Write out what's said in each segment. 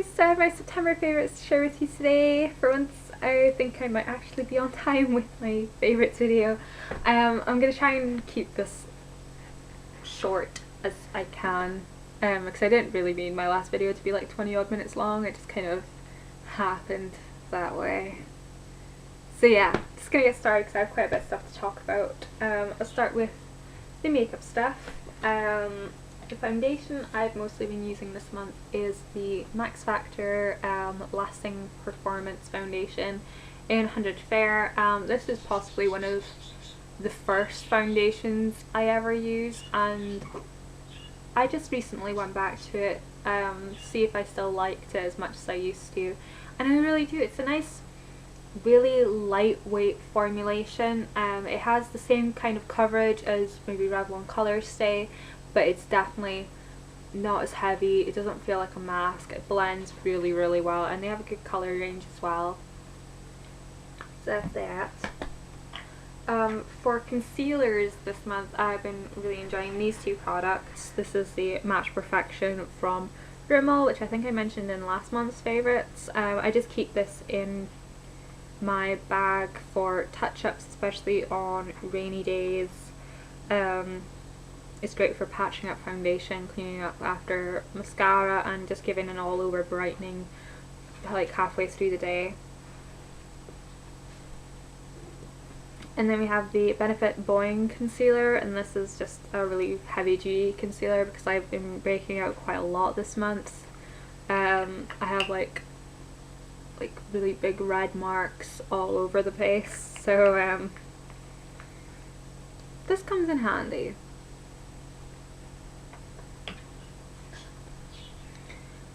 guys, my September favourites to share with you today. For once I think I might actually be on time with my favourites video. I'm going to try and keep this short as I can because I didn't really mean my last video to be like 20 odd minutes long, it just kind of happened that way. So yeah, just going to get started because I have quite a bit of stuff to talk about. I'll start with the makeup stuff. The foundation I've mostly been using this month is the Max Factor Lasting Performance Foundation in 100 Fair. This is possibly one of the first foundations I ever used, and I just recently went back to it to see if I still liked it as much as I used to, and I really do. It's a nice, really lightweight formulation. It has the same kind of coverage as maybe Revlon Color Stay, but it's definitely not as heavy. It doesn't feel like a mask. It blends really, really well, and they have a good colour range as well. So that's that. For concealers this month, I've been really enjoying these two products. This is the Match Perfection from Rimmel, which I think I mentioned in last month's favourites. I just keep this in my bag for touch-ups, especially on rainy days. It's great for patching up foundation, cleaning up after mascara, and just giving an all-over brightening like halfway through the day. And then we have the Benefit Boing Concealer, and this is just a really heavy-duty concealer because I've been breaking out quite a lot this month. I have like really big red marks all over the place, so this comes in handy.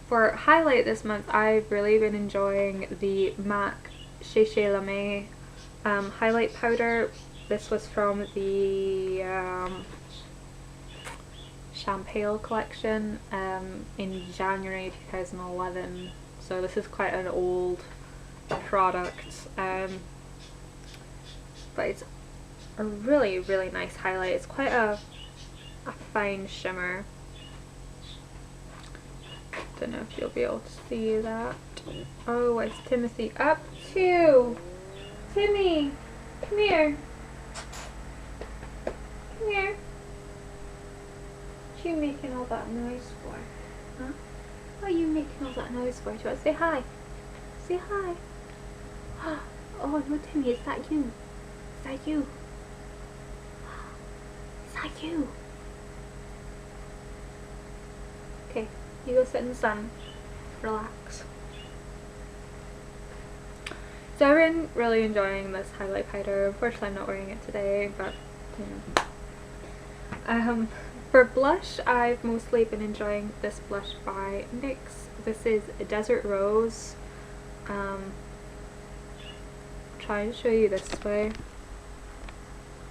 For highlight this month, I've really been enjoying the MAC Chez La Main highlight powder. This was from the Champagne collection in January 2011, so this is quite an old product, but it's a really, really nice highlight. It's quite a fine shimmer. Don't know if you'll be able to see that. Oh, what's Timothy up to? Timmy, come here. Come here. What are you making all that noise for? Huh? What are you making all that noise for? Do you want to say hi? Say hi. Oh no, Timmy, is that you? Is that you? Is that you? Okay. You go sit in the sun, relax. So I've been really enjoying this highlight powder. Unfortunately I'm not wearing it today, but you know. For blush, I've mostly been enjoying this blush by NYX. This is Desert Rose. Trying to show you this way.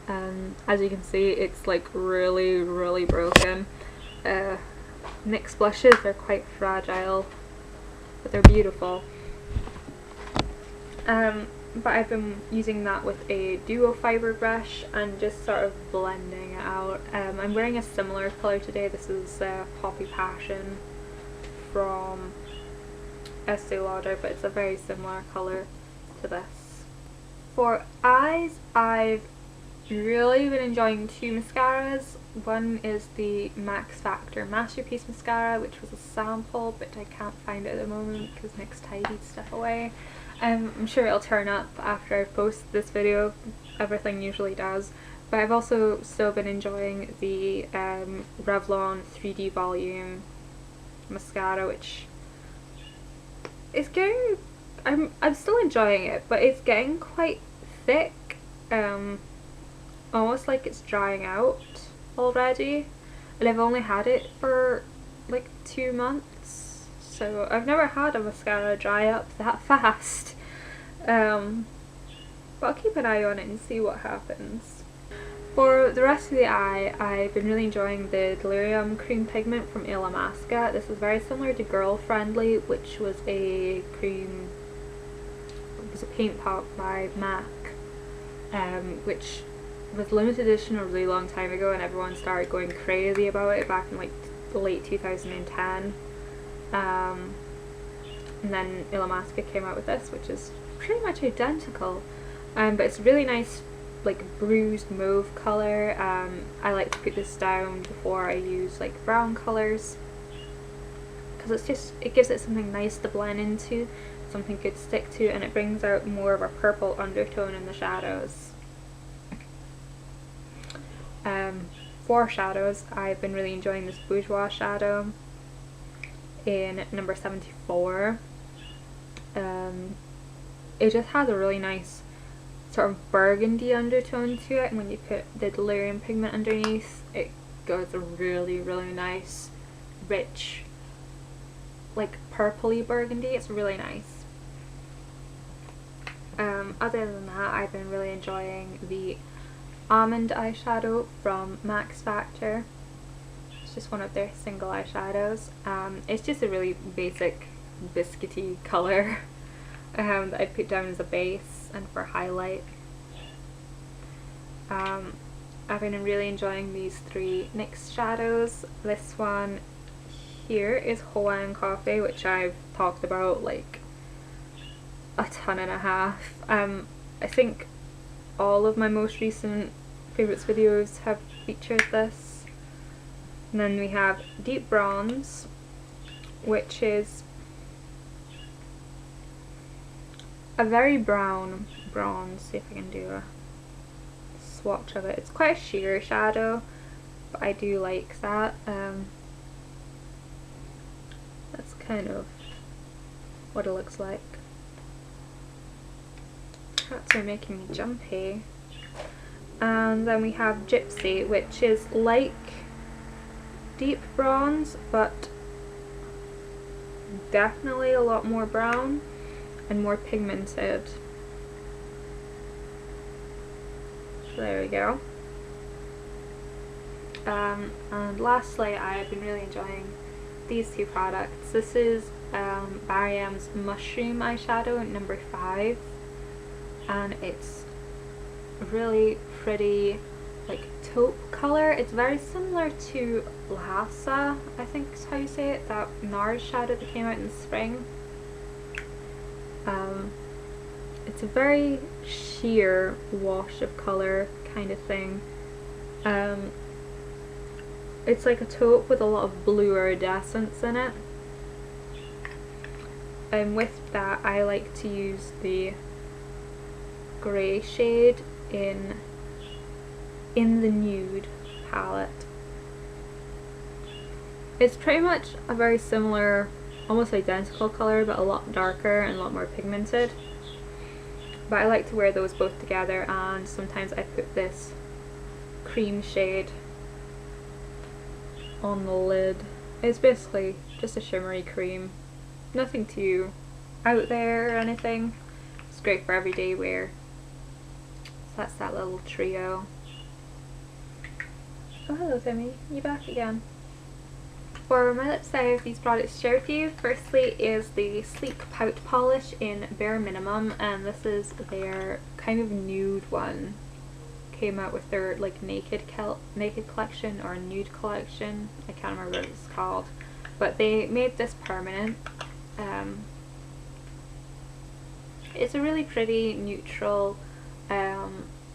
As you can see, it's like really, really broken. NYX blushes are quite fragile, but they're beautiful. But I've been using that with a duo fiber brush and just sort of blending it out. I'm wearing a similar colour today. This is Poppy Passion from Estee Lauder, but it's a very similar colour to this. For eyes, I've really been enjoying two mascaras. One is the Max Factor Masterpiece Mascara, which was a sample, but I can't find it at the moment because NYX tidied stuff away. I'm sure it'll turn up after I post this video. Everything usually does. But I've also still been enjoying the Revlon 3D Volume Mascara, which is getting... I'm still enjoying it, but it's getting quite thick. Almost like it's drying out already, and I've only had it for like 2 months, so I've never had a mascara dry up that fast. But I'll keep an eye on it and see what happens. For the rest of the eye, I've been really enjoying the Delirium Cream Pigment from Illamasqua. This is very similar to Girl Friendly, which was a cream, it was a paint pot by MAC, which was limited edition a really long time ago, and everyone started going crazy about it back in like late 2010. and then Illamasqua came out with this, which is pretty much identical, but it's really nice, like bruised mauve colour. I like to put this down before I use like brown colours, because it gives it something nice to blend into, something good to stick to, and it brings out more of a purple undertone in the shadows. For shadows, I've been really enjoying this Bourgeois shadow in number 74. It just has a really nice sort of burgundy undertone to it, and when you put the delirium pigment underneath, it goes a really, really nice, rich, like purpley burgundy. It's really nice. Other than that, I've been really enjoying the almond eyeshadow from Max Factor. It's just one of their single eyeshadows. It's just a really basic biscuity colour that I put down as a base and for highlight. I've been really enjoying these three NYX shadows. This one here is Hawaiian Coffee, which I've talked about like a ton and a half. I think all of my most recent favourites videos have featured this. And then we have Deep Bronze, which is a very brown bronze. See if I can do a swatch of it. It's quite a sheer shadow, but I do like that. That's kind of what it looks like. Cats are making me jumpy. And then we have Gypsy, which is like deep bronze, but definitely a lot more brown and more pigmented. So there we go. And lastly, I've been really enjoying these two products. This is Barry M's Mushroom eyeshadow, number 5, and it's really pretty, like taupe colour. It's very similar to Lhasa, I think is how you say it, that NARS shadow that came out in the spring. It's a very sheer wash of colour kind of thing. It's like a taupe with a lot of blue iridescence in it. And with that, I like to use the grey shade in the Nude palette. It's pretty much a very similar, almost identical colour, but a lot darker and a lot more pigmented. But I like to wear those both together, and sometimes I put this cream shade on the lid. It's basically just a shimmery cream. Nothing too out there or anything. It's great for everyday wear. So that's that little trio. Oh, hello Timmy, you back again. For my lips, I have these products to share with you. Firstly is the Sleek Pout Polish in Bare Minimum, and this is their kind of nude one. Came out with their like naked collection or nude collection. I can't remember what it's called, but they made this permanent. It's a really pretty neutral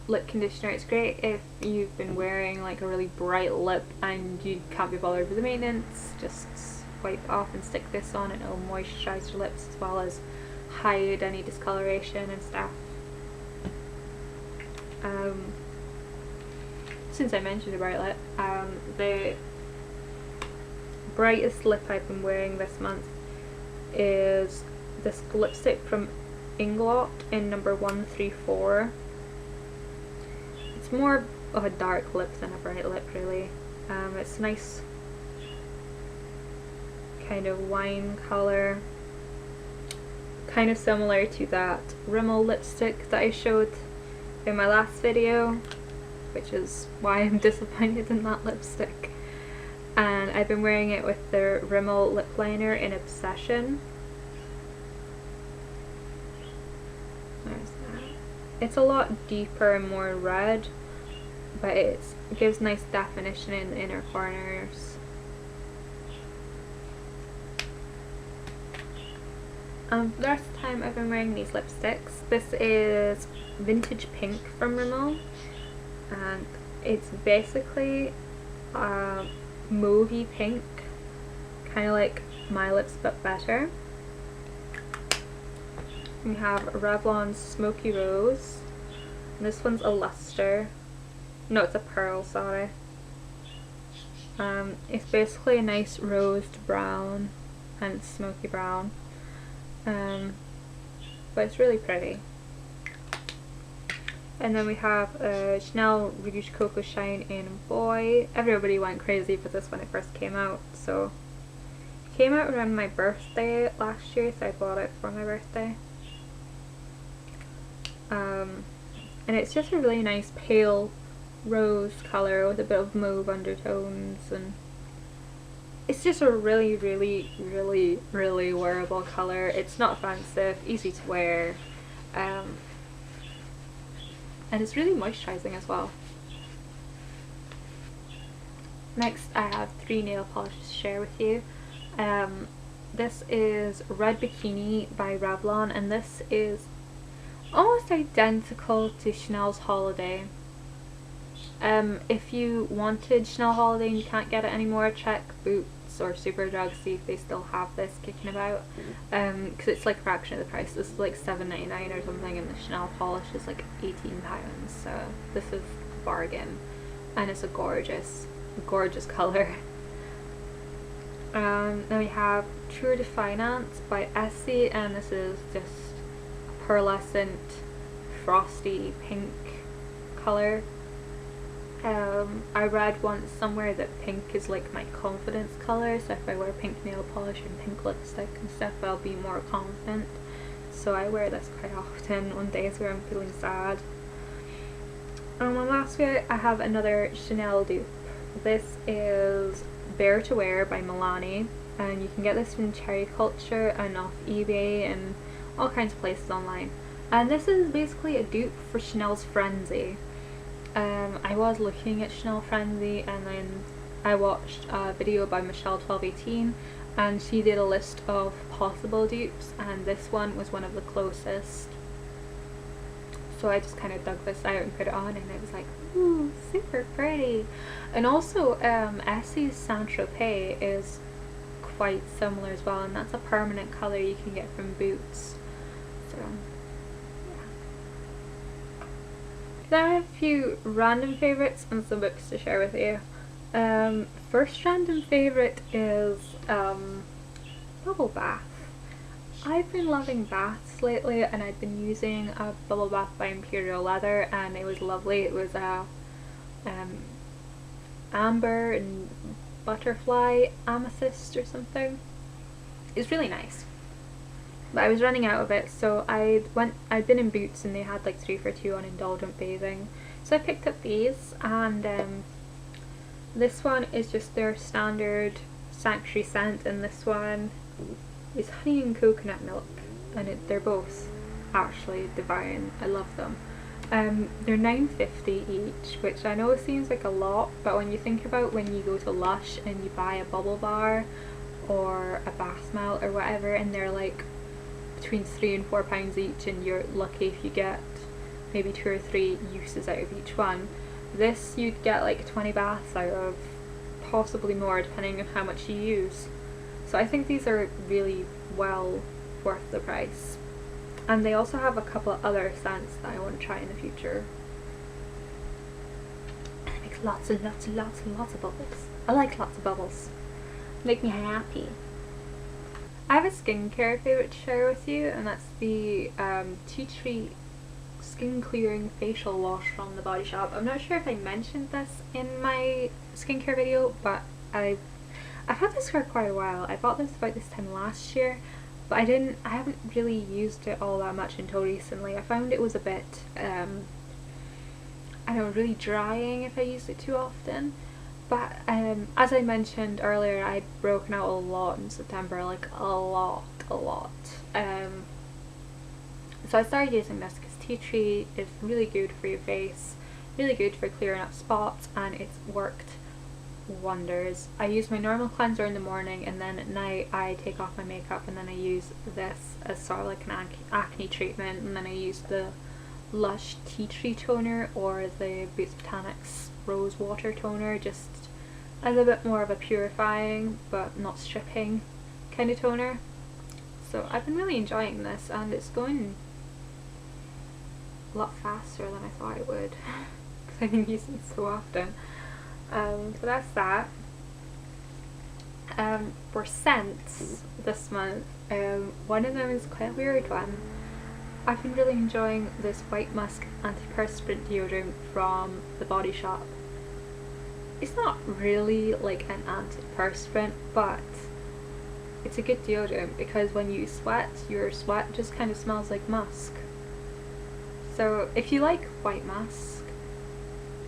lip conditioner. It's great if you've been wearing like a really bright lip and you can't be bothered with the maintenance. Just wipe off and stick this on, and it'll moisturize your lips as well as hide any discoloration and stuff. Since I mentioned a bright lip, the brightest lip I've been wearing this month is this lipstick from Inglot in number 134. It's more of a dark lip than a bright lip, really. It's nice kind of wine colour, kind of similar to that Rimmel lipstick that I showed in my last video, which is why I'm disappointed in that lipstick. And I've been wearing it with the Rimmel lip liner in Obsession. There's that. It's a lot deeper and more red, but it gives nice definition in the inner corners. For the rest of the time I've been wearing these lipsticks. This is Vintage Pink from Rimmel, and it's basically mauvey pink, kind of like my lips but better. We have Revlon Smoky Rose, and this one's a luster. No, it's a pearl, sorry. It's basically a nice rosed brown and smoky brown, but it's really pretty. And then we have Chanel Rouge Coco Shine in Boy. Everybody went crazy for this when it first came out, so it came out around my birthday last year, so I bought it for my birthday. And it's just a really nice pale rose colour with a bit of mauve undertones, and it's just a really wearable colour. It's not offensive, easy to wear, and it's really moisturising as well. Next I have 3 nail polishes to share with you. This is Red Bikini by Revlon, and this is almost identical to Chanel's Holiday. If you wanted Chanel Holiday and you can't get it anymore, check Boots or Superdrug, see if they still have this kicking about, because it's like a fraction of the price. This is like $7.99 or something, and the Chanel polish is like £18, so this is a bargain, and it's a gorgeous colour. Then we have Tour de Finance by Estee, and this is just a pearlescent frosty pink colour. I read once somewhere that pink is like my confidence colour, so if I wear pink nail polish and pink lipstick and stuff, I'll be more confident. So I wear this quite often on days where I'm feeling sad. And lastly, I have another Chanel dupe. This is Bare to Wear by Milani, and you can get this from Cherry Culture and off eBay and all kinds of places online. And this is basically a dupe for Chanel's Frenzy. I was looking at Chanel Frenzy, and then I watched a video by Michelle1218, and she did a list of possible dupes, and this one was one of the closest. So I just kind of dug this out and put it on, and I was like, ooh, super pretty. And also Estee's Saint Tropez is quite similar as well, and that's a permanent colour you can get from Boots. So then I have a few random favourites and some books to share with you. First random favourite is bubble bath. I've been loving baths lately, and I've been using a bubble bath by Imperial Leather, and it was lovely. It was a amber and butterfly amethyst or something. It's really nice. But I was running out of it, so I'd been in Boots and they had like 3 for 2 on indulgent bathing. So I picked up these, and this one is just their standard Sanctuary scent, and this one is honey and coconut milk, and they're both actually divine. I love them. They're $9.50 each, which I know seems like a lot, but when you think about when you go to Lush and you buy a bubble bar or a bath melt or whatever, and they're like between £3 and £4 each, and you're lucky if you get maybe 2 or 3 uses out of each one. This you'd get like 20 baths out of, possibly more depending on how much you use. So I think these are really well worth the price. And they also have a couple of other scents that I want to try in the future. And it makes lots and lots and lots and lots of bubbles. I like lots of bubbles. Make me happy. I have a skincare favourite to share with you, and that's the Tea Tree Skin Clearing Facial Wash from The Body Shop. I'm not sure if I mentioned this in my skincare video, but I've had this for quite a while. I bought this about this time last year, but I haven't really used it all that much until recently. I found it was a bit, I don't know, really drying if I used it too often. But as I mentioned earlier, I'd broken out a lot in September, like a lot. So I started using this because tea tree is really good for your face, really good for clearing up spots, and it's worked wonders. I use my normal cleanser in the morning, and then at night I take off my makeup and then I use this as sort of like an acne treatment, and then I use the Lush Tea Tree toner or the Boots Botanics Rose Water toner, just as a bit more of a purifying but not stripping kind of toner. So I've been really enjoying this, and it's going a lot faster than I thought it would because I've been using it so often. So that's that. For scents this month, one of them is quite a weird one. I've been really enjoying this White Musk antiperspirant deodorant from The Body Shop. It's not really like an antiperspirant, but it's a good deodorant because when you sweat, your sweat just kind of smells like musk. So if you like white musk,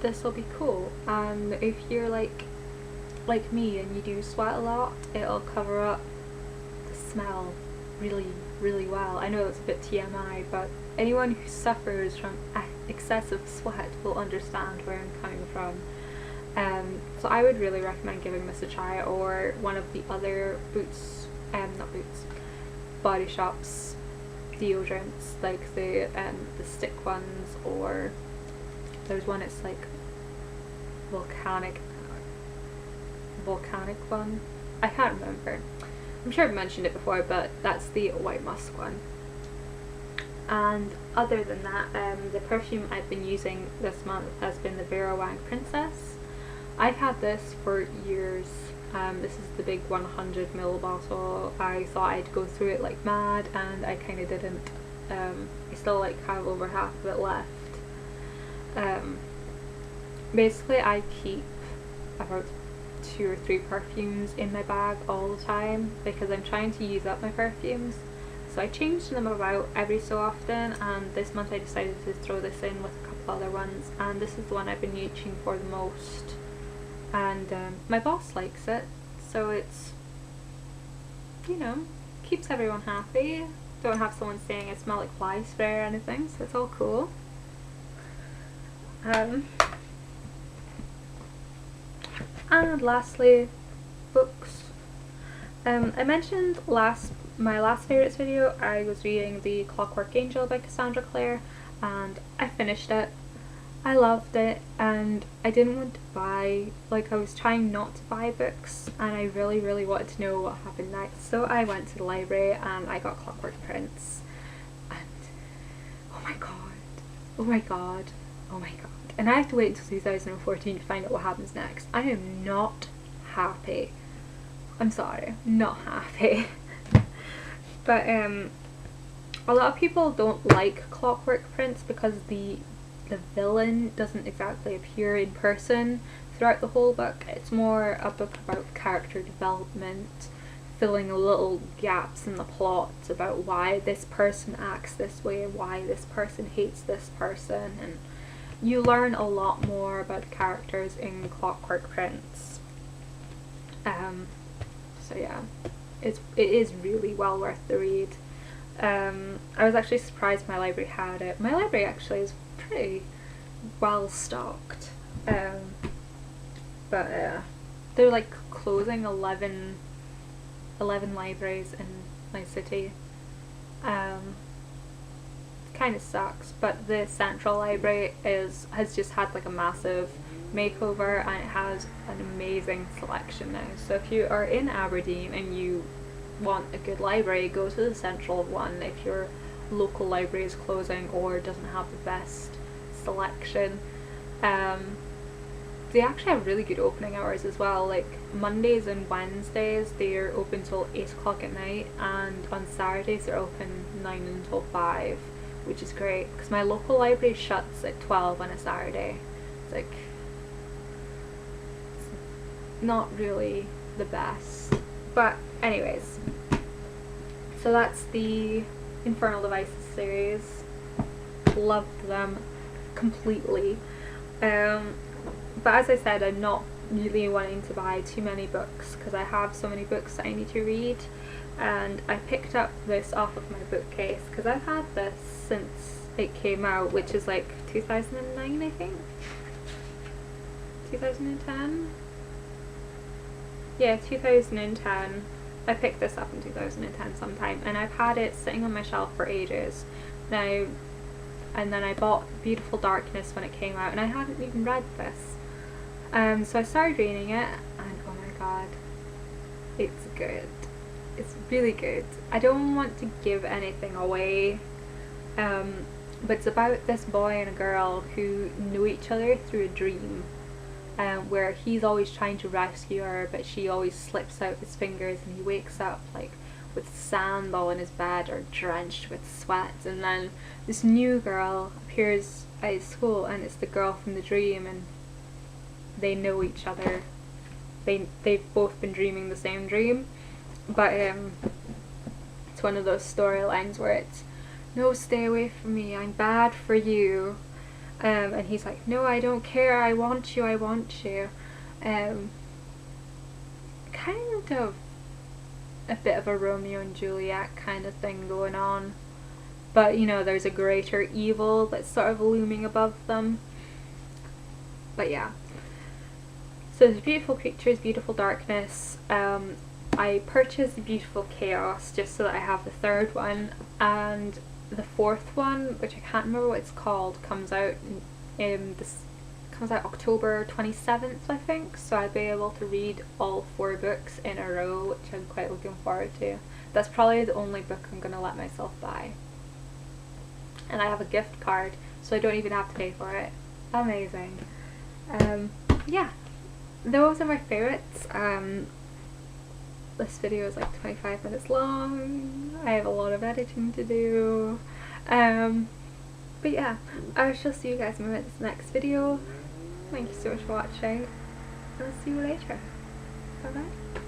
this will be cool. And if you're like me and you do sweat a lot, it'll cover up the smell really well. I know it's a bit TMI, but anyone who suffers from excessive sweat will understand where I'm coming from. So I would really recommend giving this a try, or one of the other Body Shop's deodorants, like the stick ones, or there's one, it's like volcanic one. I can't remember. I'm sure I've mentioned it before, but that's the White Musk one. And other than that, the perfume I've been using this month has been the Vera Wang Princess. I've had this for years. This is the big 100ml bottle. I thought I'd go through it like mad, and I kind of didn't. I still like have over half of it left. Basically I keep about 2 or 3 perfumes in my bag all the time because I'm trying to use up my perfumes. So I change them about every so often, and this month I decided to throw this in with a couple other ones, and this is the one I've been reaching for the most. And my boss likes it, so it's, you know, keeps everyone happy. Don't have someone saying I smell like fly spray or anything, so it's all cool. And lastly, books. I mentioned my last favourites video, I was reading The Clockwork Angel by Cassandra Clare, and I finished it. I loved it, and I didn't want to buy, like I was trying not to buy books, and I really wanted to know what happened next, so I went to the library and I got Clockwork Prince, and oh my god, and I have to wait until 2014 to find out what happens next. I am not happy. I'm sorry, not happy. But a lot of people don't like Clockwork Prince because the villain doesn't exactly appear in person throughout the whole book. It's more a book about character development, filling little gaps in the plot about why this person acts this way and why this person hates this person, and you learn a lot more about the characters in Clockwork Prince. So yeah, it is really well worth the read. I was actually surprised my library had it. My library actually is pretty well stocked, but they're like closing 11 libraries in my city. Kind of sucks, but the central library has just had like a massive makeover, and it has an amazing selection now. So if you are in Aberdeen and you want a good library, go to the central one if your local library is closing or doesn't have the best selection. They actually have really good opening hours as well. Like Mondays and Wednesdays they're open till 8 o'clock at night, and on Saturdays they're open 9 until 5, which is great because my local library shuts at 12 on a Saturday. It's like, it's not really the best. But anyways, so that's the Infernal Devices series. Loved them completely. But as I said, I'm not really wanting to buy too many books because I have so many books that I need to read, and I picked up this off of my bookcase because I've had this since it came out, which is like 2009 I think, 2010. yeah, 2010. I picked this up in 2010 sometime, and I've had it sitting on my shelf for ages now. And then I bought Beautiful Darkness when it came out, and I hadn't even read this. So I started reading it, and oh my god, it's good. It's really good. I don't want to give anything away, but it's about this boy and a girl who knew each other through a dream, where he's always trying to rescue her, but she always slips out his fingers, and he wakes up like with sand all in his bed or drenched with sweat. And then this new girl appears at his school, and it's the girl from the dream, and they know each other. They've both been dreaming the same dream, but it's one of those storylines where it's, no, stay away from me, I'm bad for you, and he's like, no, I don't care, I want you, I want you. Kind of a bit of a Romeo and Juliet kind of thing going on, but you know, there's a greater evil that's sort of looming above them. But yeah, so there's Beautiful Creatures, Beautiful Darkness. I purchased Beautiful Chaos just so that I have the third one, and the fourth one, which I can't remember what it's called, comes out October 27th, I think, so I'll be able to read all 4 books in a row, which I'm quite looking forward to. That's probably the only book I'm gonna let myself buy. And I have a gift card, so I don't even have to pay for it. Amazing. Yeah, those are my favourites. This video is like 25 minutes long. I have a lot of editing to do. But yeah, I shall see you guys in this next video. Thank you so much for watching, and I'll see you later. Bye bye.